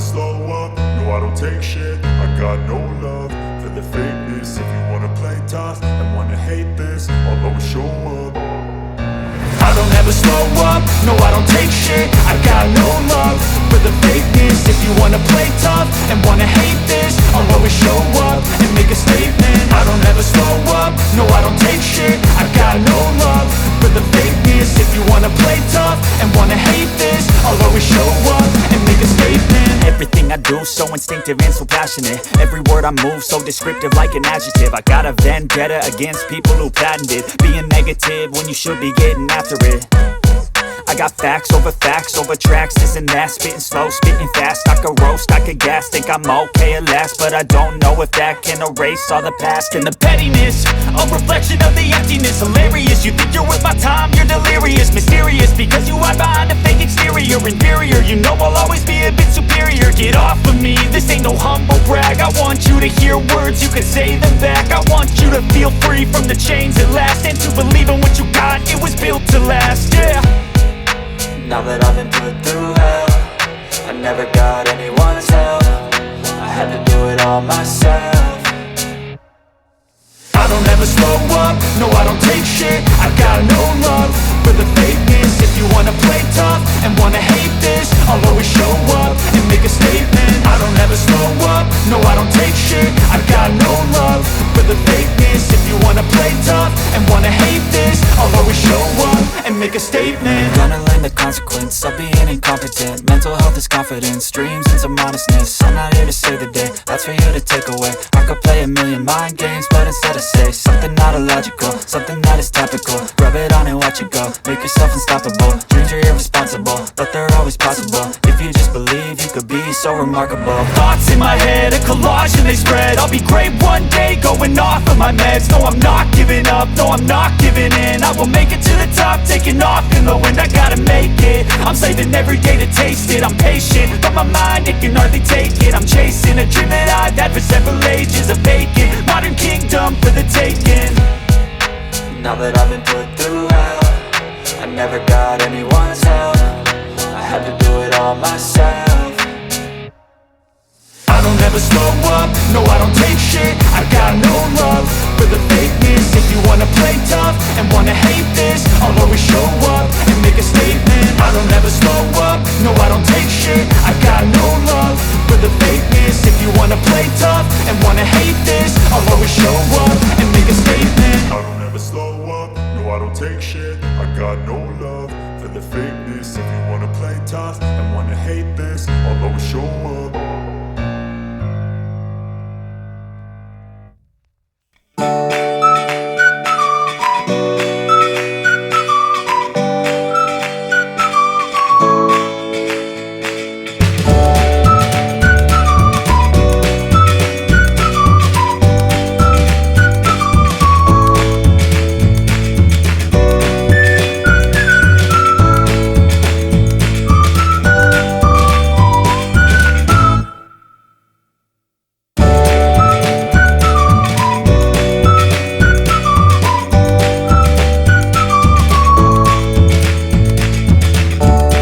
slow up, no I don't take shit. I got no love for the fakeness. If you wanna play tough and wanna hate this, I'll always show up. I don't ever slow up, no I don't take shit. I got no love for the fakeness. If you wanna play tough and wanna hate this, I'll always show up and make a statement. I don't ever slow up, no I don't take shit. I got no love for the fakeness. If you wanna play tough and wanna hate this, I'll always show up and make a statement. Everything I do so instinctive and so passionate. Every word I move so descriptive like an adjective. I got a vendetta against people who patented being negative when you should be getting after it. I got facts over tracks, this and that. Spitting slow, spitting fast, I could roast, I could gas. Think I'm okay at last, but I don't know if that can erase all the past. And the pettiness, a reflection of the emptiness. Hilarious, you think you're worth my time, you're delirious. Mysterious, because you hide behind a fake exterior. Inferior, you know I'll always be a bit superior. Get off of me, this ain't no humble brag. I want you to hear words, you can say them back. I want you to feel free from the chains at last, and to believe in what you got, it was built to last, yeah. Now that I've been put through hell, I never got anyone's help. I had to do it all myself. I don't ever slow up, no I don't take shit. I got no love for the fakeness. If you wanna play tough and wanna hate this, I'll always show up and make a statement. I don't ever slow up, no I don't take shit. I got no love for the fakeness. If you wanna play tough and wanna hate this, I'll always show up and make a statement. Gonna learn the consequence of being incompetent. Mental health is confidence, dreams and some honestness. I'm not here to save the day, that's for you to take away. I could play a million mind games, but instead I say something not illogical, something that is topical. Rub it on and watch it go, make yourself unstoppable. Dreams are irresponsible, but they're always possible. If you just believe, you could be so remarkable. Thoughts in my head, a collage and they spread. I'll be great one day, going off of my meds. No, I'm not giving up, no, I'm not giving in. I will make it to the top, taking off in the wind. I gotta make it, I'm saving every day to taste it. I'm patient, but my mind, it can hardly take it. I'm chasing a dream that I've had for several ages. A vacant, modern kingdom for the taking. Now that I've been put through hell, I never got anyone's help. I had to do it all myself. I don't ever slow up, no I don't take shit. I got no love for the fakeness. If you wanna play tough and wanna hate this, I'll always show up and make a statement. I don't ever slow up, no I don't take shit. I got no love for the fakeness. If you wanna play tough and wanna hate